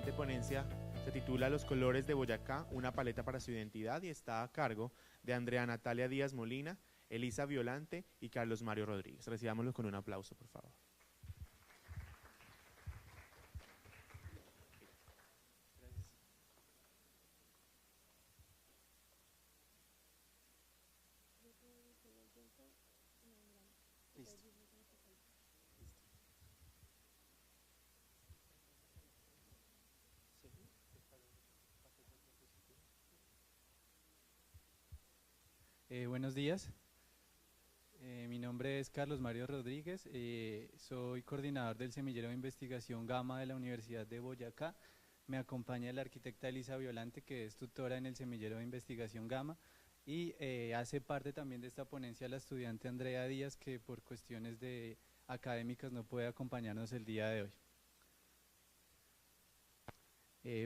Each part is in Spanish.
siguiente ponencia se titula Los colores de Boyacá, una paleta para su identidad y está a cargo de Andrea Natalia Díaz Molina, Elisa Violante y Carlos Mario Rodríguez. Recibámoslos con un aplauso, por favor. Listo. Buenos días, mi nombre es Carlos Mario Rodríguez, soy coordinador del Semillero de Investigación Gama de la Universidad de Boyacá. Me acompaña la arquitecta Elisa Violante, que es tutora en el Semillero de Investigación Gama, y hace parte también de esta ponencia la estudiante Andrea Díaz, que por cuestiones académicas no puede acompañarnos el día de hoy.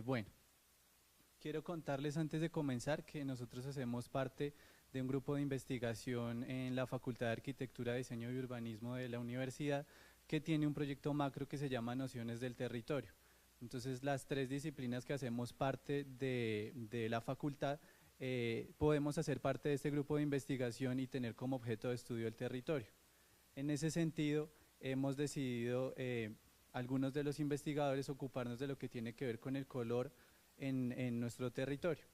Bueno, quiero contarles antes de comenzar que nosotros hacemos parte de un grupo de investigación en la Facultad de Arquitectura, Diseño y Urbanismo de la universidad, que tiene un proyecto macro que se llama Nociones del Territorio. Entonces, las tres disciplinas que hacemos parte de la facultad podemos hacer parte de este grupo de investigación y tener como objeto de estudio el territorio. En ese sentido, hemos decidido algunos de los investigadores ocuparnos de lo que tiene que ver con el color en nuestro territorio.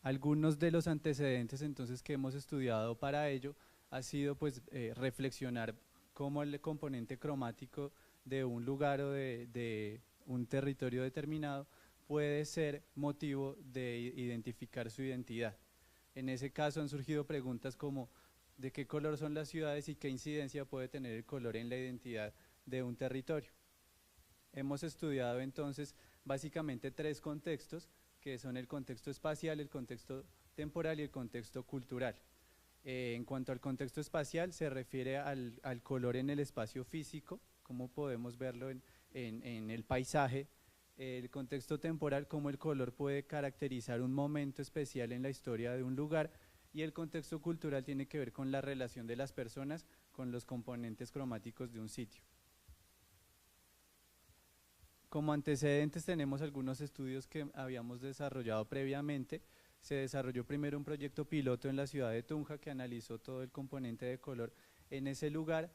Algunos de los antecedentes entonces que hemos estudiado para ello ha sido pues reflexionar cómo el componente cromático de un lugar o de un territorio determinado puede ser motivo de identificar su identidad. En ese caso han surgido preguntas como ¿de qué color son las ciudades y qué incidencia puede tener el color en la identidad de un territorio? Hemos estudiado entonces básicamente tres contextos, que son el contexto espacial, el contexto temporal y el contexto cultural. En cuanto al contexto espacial, se refiere al color en el espacio físico, como podemos verlo en el paisaje. El contexto temporal, cómo el color puede caracterizar un momento especial en la historia de un lugar, y el contexto cultural tiene que ver con la relación de las personas con los componentes cromáticos de un sitio. Como antecedentes tenemos algunos estudios que habíamos desarrollado previamente. Se desarrolló primero un proyecto piloto en la ciudad de Tunja que analizó todo el componente de color en ese lugar.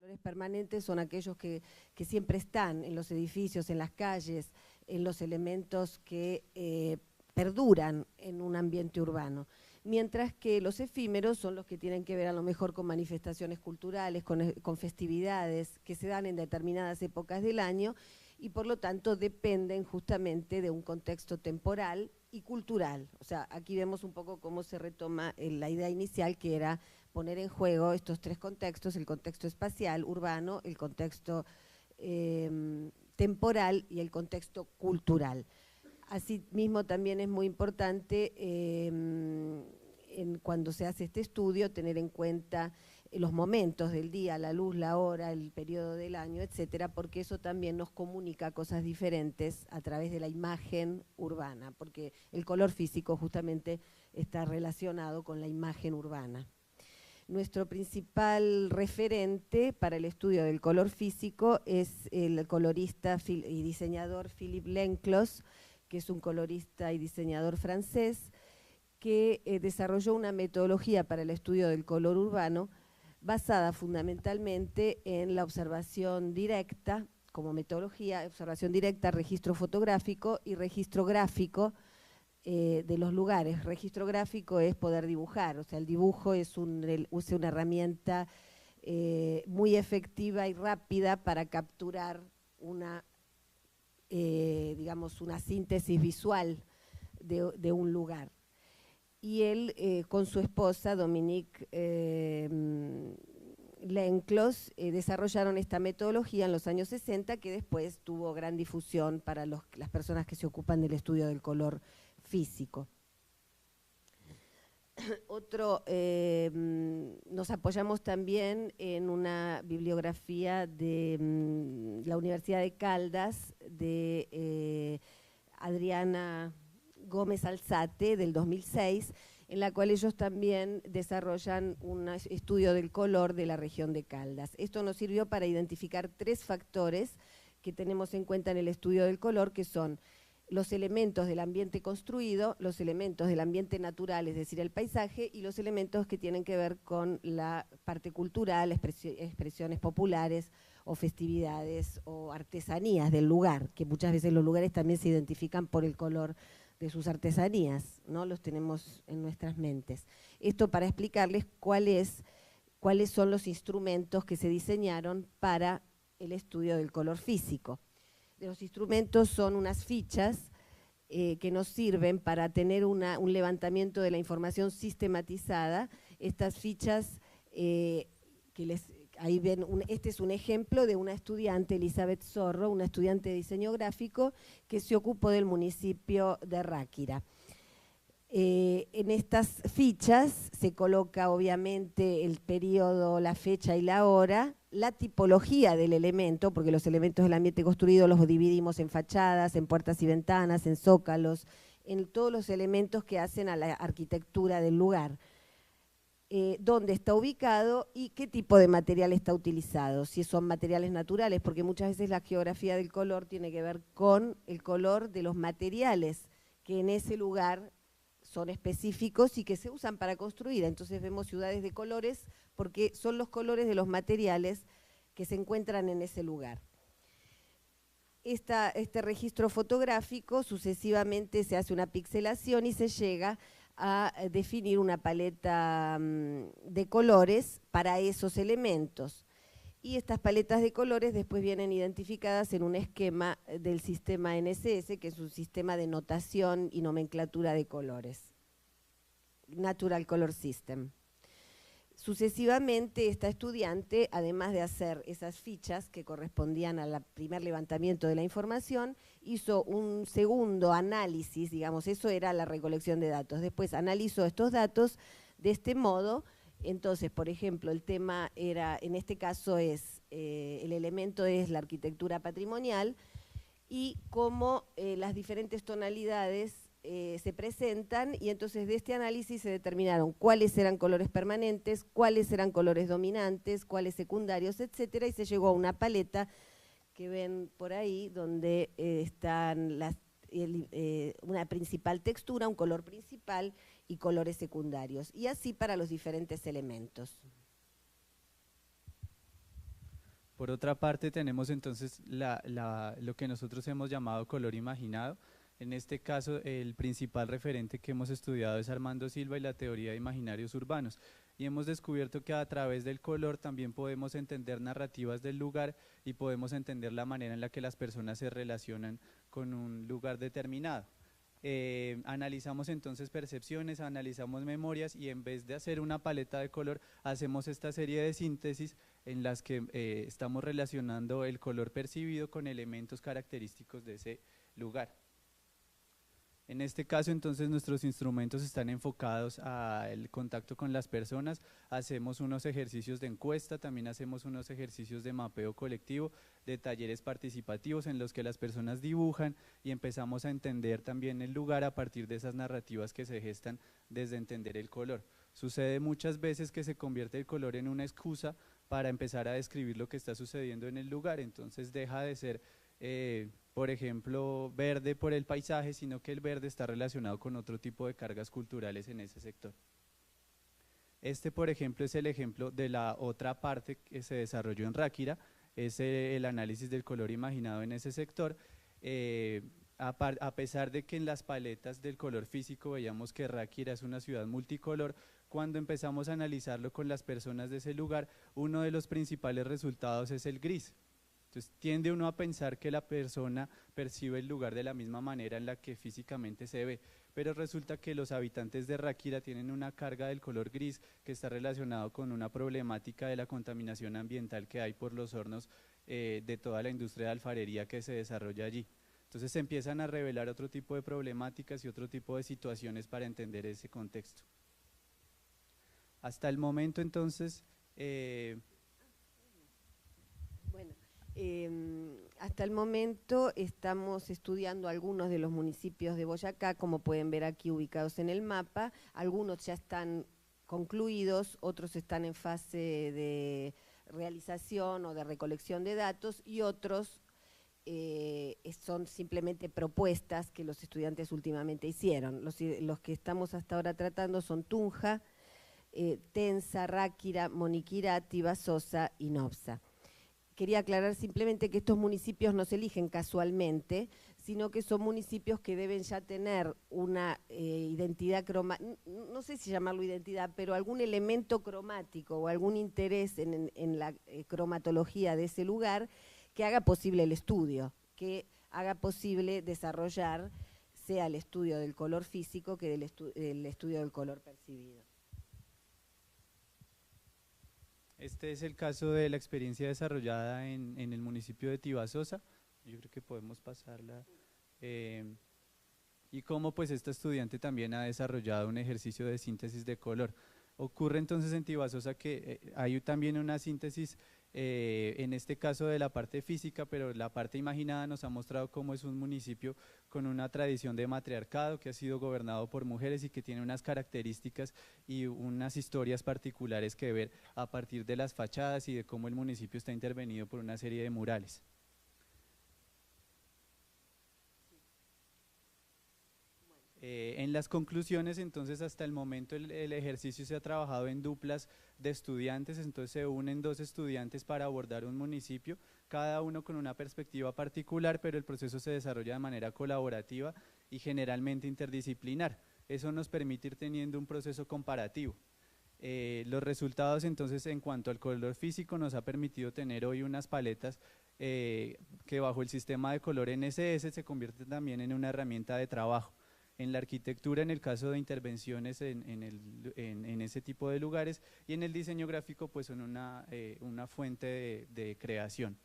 Colores permanentes son aquellos que siempre están en los edificios, en las calles, en los elementos que perduran en un ambiente urbano. Mientras que los efímeros son los que tienen que ver a lo mejor con manifestaciones culturales, con festividades que se dan en determinadas épocas del año y por lo tanto dependen justamente de un contexto temporal y cultural. O sea, aquí vemos un poco cómo se retoma la idea inicial, que era poner en juego estos tres contextos: el contexto espacial, urbano, el contexto temporal y el contexto cultural. Asimismo, también es muy importante cuando se hace este estudio tener en cuenta los momentos del día, la luz, la hora, el periodo del año, etcétera, porque eso también nos comunica cosas diferentes a través de la imagen urbana, porque el color físico justamente está relacionado con la imagen urbana. Nuestro principal referente para el estudio del color físico es el colorista y diseñador Philippe Lenclos, que es un colorista y diseñador francés, que desarrolló una metodología para el estudio del color urbano basada fundamentalmente en la observación directa, como metodología, observación directa, registro fotográfico y registro gráfico de los lugares. Registro gráfico es poder dibujar, o sea, el dibujo es una herramienta muy efectiva y rápida para capturar digamos, una síntesis visual de un lugar. Y él, con su esposa, Dominique Lenclos, desarrollaron esta metodología en los años 60, que después tuvo gran difusión para las personas que se ocupan del estudio del color físico. Nos apoyamos también en una bibliografía de la Universidad de Caldas, de Adriana Gómez Alzate, del 2006, en la cual ellos también desarrollan un estudio del color de la región de Caldas. Esto nos sirvió para identificar tres factores que tenemos en cuenta en el estudio del color, que son los elementos del ambiente construido, los elementos del ambiente natural, es decir, el paisaje, y los elementos que tienen que ver con la parte cultural, expresiones populares o festividades o artesanías del lugar, que muchas veces los lugares también se identifican por el color de sus artesanías, ¿no? Los tenemos en nuestras mentes. Esto para explicarles cuáles son los instrumentos que se diseñaron para el estudio del color físico. Los instrumentos son unas fichas que nos sirven para tener un levantamiento de la información sistematizada. Estas fichas ahí ven, este es un ejemplo de una estudiante, Elizabeth Zorro, una estudiante de diseño gráfico que se ocupó del municipio de Ráquira. En estas fichas se coloca obviamente el periodo, la fecha y la hora, la tipología del elemento, porque los elementos del ambiente construido los dividimos en fachadas, en puertas y ventanas, en zócalos, en todos los elementos que hacen a la arquitectura del lugar. Dónde está ubicado y qué tipo de material está utilizado, si son materiales naturales, porque muchas veces la geografía del color tiene que ver con el color de los materiales que en ese lugar son específicos y que se usan para construir. Entonces vemos ciudades de colores porque son los colores de los materiales que se encuentran en ese lugar. Este registro fotográfico sucesivamente se hace una pixelación y se llega a definir una paleta de colores para esos elementos. Y estas paletas de colores después vienen identificadas en un esquema del sistema NSS, que es un sistema de notación y nomenclatura de colores, Natural Color System. Sucesivamente, esta estudiante, además de hacer esas fichas que correspondían al primer levantamiento de la información, hizo un segundo análisis, digamos, eso era la recolección de datos. Después analizó estos datos de este modo. Entonces, por ejemplo, el tema era, en este caso el elemento es la arquitectura patrimonial y cómo las diferentes tonalidades se presentan, y entonces de este análisis se determinaron cuáles eran colores permanentes, cuáles eran colores dominantes, cuáles secundarios, etcétera, y se llegó a una paleta que ven por ahí, donde están una principal textura, un color principal y colores secundarios, y así para los diferentes elementos. Por otra parte tenemos entonces lo que nosotros hemos llamado color imaginado. En este caso el principal referente que hemos estudiado es Armando Silva y la teoría de imaginarios urbanos. Y hemos descubierto que a través del color también podemos entender narrativas del lugar y podemos entender la manera en la que las personas se relacionan con un lugar determinado. Analizamos entonces percepciones, analizamos memorias y en vez de hacer una paleta de color hacemos esta serie de síntesis en las que estamos relacionando el color percibido con elementos característicos de ese lugar. En este caso entonces nuestros instrumentos están enfocados al contacto con las personas, hacemos unos ejercicios de encuesta, también hacemos unos ejercicios de mapeo colectivo, de talleres participativos en los que las personas dibujan y empezamos a entender también el lugar a partir de esas narrativas que se gestan desde entender el color. Sucede muchas veces que se convierte el color en una excusa para empezar a describir lo que está sucediendo en el lugar, entonces deja de ser por ejemplo, verde por el paisaje, sino que el verde está relacionado con otro tipo de cargas culturales en ese sector. Este, por ejemplo, es el ejemplo de la otra parte que se desarrolló en Ráquira, es el análisis del color imaginado en ese sector. A pesar de que en las paletas del color físico veíamos que Ráquira es una ciudad multicolor, cuando empezamos a analizarlo con las personas de ese lugar, uno de los principales resultados es el gris. Entonces tiende uno a pensar que la persona percibe el lugar de la misma manera en la que físicamente se ve, pero resulta que los habitantes de Ráquira tienen una carga del color gris que está relacionado con una problemática de la contaminación ambiental que hay por los hornos de toda la industria de alfarería que se desarrolla allí. Entonces se empiezan a revelar otro tipo de problemáticas y otro tipo de situaciones para entender ese contexto. Hasta el momento entonces… hasta el momento estamos estudiando algunos de los municipios de Boyacá, como pueden ver aquí ubicados en el mapa. Algunos ya están concluidos, otros están en fase de realización o de recolección de datos y otros son simplemente propuestas que los estudiantes últimamente hicieron. Los que estamos hasta ahora tratando son Tunja, Tenza, Ráquira, Moniquirá, Basosa y Nopsa. Quería aclarar simplemente que estos municipios no se eligen casualmente, sino que son municipios que deben ya tener una identidad cromática, no sé si llamarlo identidad, pero algún elemento cromático o algún interés en la cromatología de ese lugar que haga posible el estudio, que haga posible desarrollar sea el estudio del color físico que el estudio del color percibido. Este es el caso de la experiencia desarrollada en el municipio de Tibasosa. Yo creo que podemos pasarla. Y cómo pues esta estudiante también ha desarrollado un ejercicio de síntesis de color. Ocurre entonces en Tibasosa que hay también una síntesis, en este caso de la parte física, pero la parte imaginada nos ha mostrado cómo es un municipio con una tradición de matriarcado que ha sido gobernado por mujeres y que tiene unas características y unas historias particulares que ver a partir de las fachadas y de cómo el municipio está intervenido por una serie de murales. En las conclusiones, entonces, hasta el momento el ejercicio se ha trabajado en duplas de estudiantes, entonces se unen dos estudiantes para abordar un municipio, cada uno con una perspectiva particular, pero el proceso se desarrolla de manera colaborativa y generalmente interdisciplinar. Eso nos permite ir teniendo un proceso comparativo. Los resultados, entonces, en cuanto al color físico, nos ha permitido tener hoy unas paletas que bajo el sistema de color NSS se convierten también en una herramienta de trabajo. En la arquitectura, en el caso de intervenciones en ese tipo de lugares, y en el diseño gráfico pues son una fuente de creación.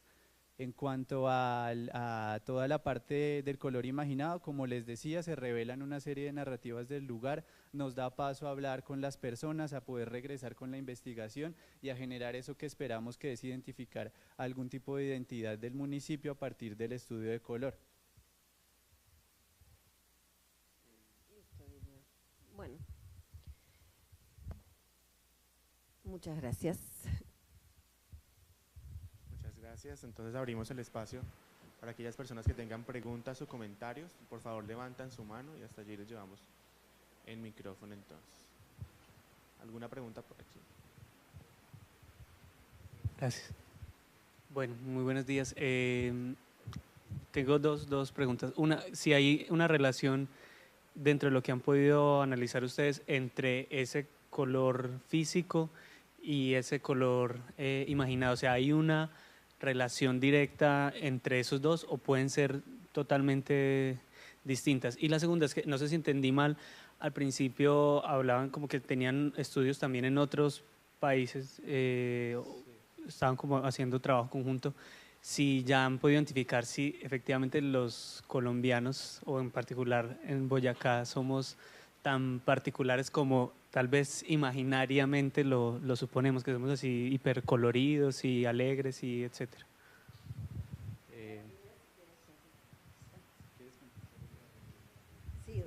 En cuanto a toda la parte del color imaginado, como les decía, se revelan una serie de narrativas del lugar, nos da paso a hablar con las personas, a poder regresar con la investigación y a generar eso que esperamos que es identificar algún tipo de identidad del municipio a partir del estudio de color. Bueno, muchas gracias. Muchas gracias. Entonces abrimos el espacio para aquellas personas que tengan preguntas o comentarios. Por favor, levantan su mano y hasta allí les llevamos el micrófono entonces. ¿Alguna pregunta por aquí? Gracias. Bueno, muy buenos días. Tengo dos preguntas. Una, si hay una relación dentro de lo que han podido analizar ustedes entre ese color físico y ese color imaginado. O sea, ¿hay una relación directa entre esos dos o pueden ser totalmente distintas? Y la segunda es que, no sé si entendí mal, al principio hablaban como que tenían estudios también en otros países, estaban como haciendo trabajo conjunto. Si ya han podido identificar si efectivamente los colombianos o en particular en Boyacá somos tan particulares como tal vez imaginariamente lo suponemos, que somos así hipercoloridos y alegres y etcétera. Sí.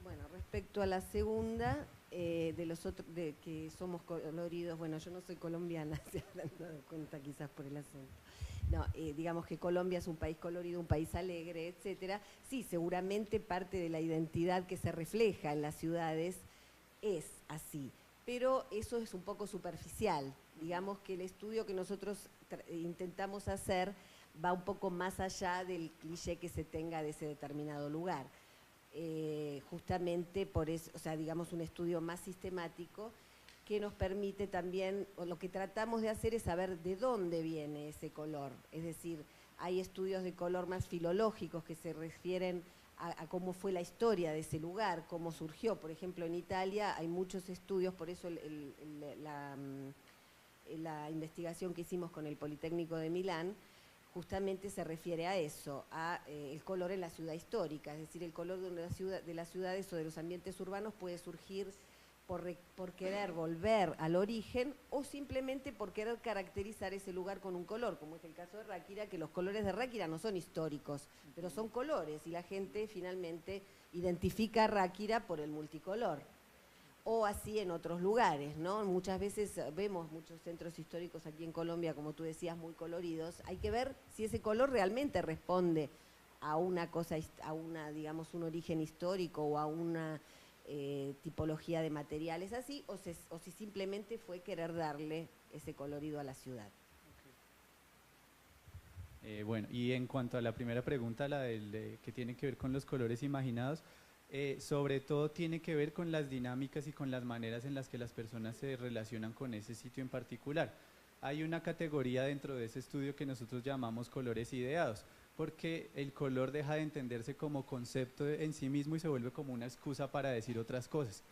Bueno, respecto a la segunda, de los otros, de que somos coloridos, bueno, yo no soy colombiana, se habrán dado cuenta quizás por el acento. No, digamos que Colombia es un país colorido, un país alegre, etcétera. Sí, seguramente parte de la identidad que se refleja en las ciudades es así, pero eso es un poco superficial. Digamos que el estudio que nosotros intentamos hacer va un poco más allá del cliché que se tenga de ese determinado lugar. Justamente por eso, o sea, digamos un estudio más sistemático que nos permite también, o lo que tratamos de hacer es saber de dónde viene ese color, es decir, hay estudios de color más filológicos que se refieren a cómo fue la historia de ese lugar, cómo surgió. Por ejemplo, en Italia hay muchos estudios, por eso la investigación que hicimos con el Politécnico de Milán justamente se refiere a eso, a el color en la ciudad histórica, es decir, el color de las ciudades o de los ambientes urbanos puede surgir por querer volver al origen o simplemente por querer caracterizar ese lugar con un color, como es el caso de Ráquira, que los colores de Ráquira no son históricos, pero son colores y la gente finalmente identifica a Ráquira por el multicolor. O así en otros lugares, ¿no? Muchas veces vemos muchos centros históricos aquí en Colombia, como tú decías, muy coloridos. Hay que ver si ese color realmente responde a una cosa, a una, digamos, un origen histórico o a una tipología de materiales así, o si simplemente fue querer darle ese colorido a la ciudad. Bueno, y en cuanto a la primera pregunta, la que tiene que ver con los colores imaginados, sobre todo tiene que ver con las dinámicas y con las maneras en las que las personas se relacionan con ese sitio en particular. Hay una categoría dentro de ese estudio que nosotros llamamos colores ideados, porque el color deja de entenderse como concepto en sí mismo y se vuelve como una excusa para decir otras cosas.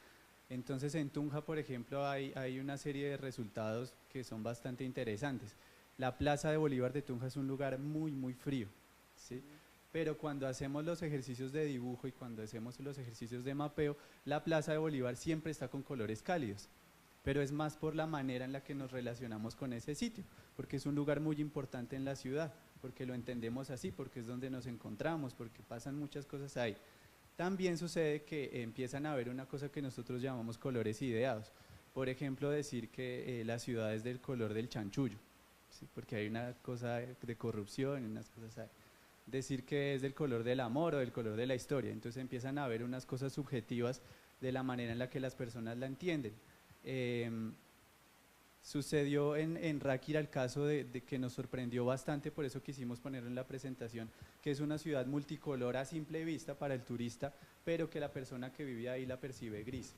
Entonces en Tunja, por ejemplo, hay una serie de resultados que son bastante interesantes. La Plaza de Bolívar de Tunja es un lugar muy, muy frío, ¿sí? Pero cuando hacemos los ejercicios de dibujo y cuando hacemos los ejercicios de mapeo, la Plaza de Bolívar siempre está con colores cálidos, pero es más por la manera en la que nos relacionamos con ese sitio, porque es un lugar muy importante en la ciudad, porque lo entendemos así, porque es donde nos encontramos, porque pasan muchas cosas ahí. También sucede que empiezan a haber una cosa que nosotros llamamos colores ideados. Por ejemplo, decir que la ciudad es del color del chanchullo, ¿sí? Porque hay una cosa de corrupción, unas cosas ahí. Decir que es del color del amor o del color de la historia. Entonces empiezan a haber unas cosas subjetivas de la manera en la que las personas la entienden. Sucedió en Ráquira el caso de que nos sorprendió bastante, por eso quisimos ponerlo en la presentación, que es una ciudad multicolor a simple vista para el turista, pero que la persona que vive ahí la percibe gris,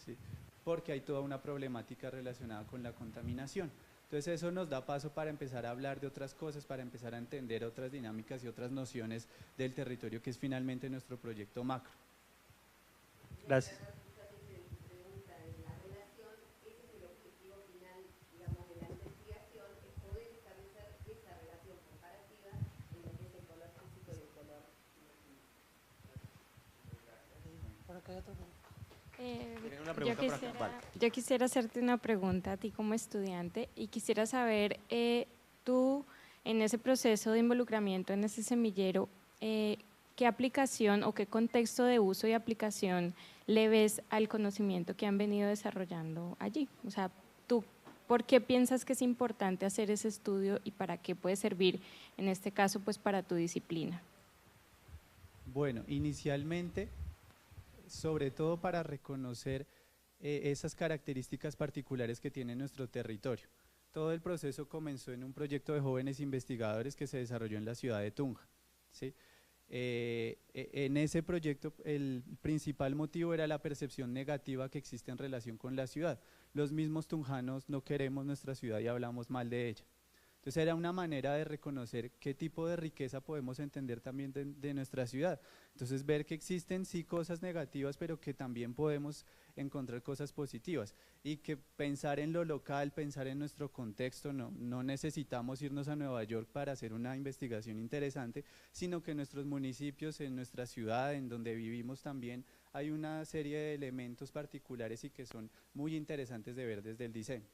¿sí? Porque hay toda una problemática relacionada con la contaminación. Entonces eso nos da paso para empezar a hablar de otras cosas, para empezar a entender otras dinámicas y otras nociones del territorio, que es finalmente nuestro proyecto macro. Gracias. Yo quisiera hacerte una pregunta a ti como estudiante y quisiera saber, tú en ese proceso de involucramiento en ese semillero, ¿qué aplicación o qué contexto de uso y aplicación le ves al conocimiento que han venido desarrollando allí? O sea, tú, ¿por qué piensas que es importante hacer ese estudio y para qué puede servir, en este caso, pues para tu disciplina? Bueno, inicialmente, sobre todo para reconocer esas características particulares que tiene nuestro territorio. todo el proceso comenzó en un proyecto de jóvenes investigadores que se desarrolló en la ciudad de Tunja, ¿sí? En ese proyecto el principal motivo era la percepción negativa que existe en relación con la ciudad. Los mismos tunjanos no queremos nuestra ciudad y hablamos mal de ella. Entonces era una manera de reconocer qué tipo de riqueza podemos entender también de nuestra ciudad. Entonces ver que existen sí cosas negativas, pero que también podemos encontrar cosas positivas y que pensar en lo local, pensar en nuestro contexto, no necesitamos irnos a Nueva York para hacer una investigación interesante, sino que en nuestros municipios, en nuestra ciudad, en donde vivimos también hay una serie de elementos particulares y que son muy interesantes de ver desde el diseño.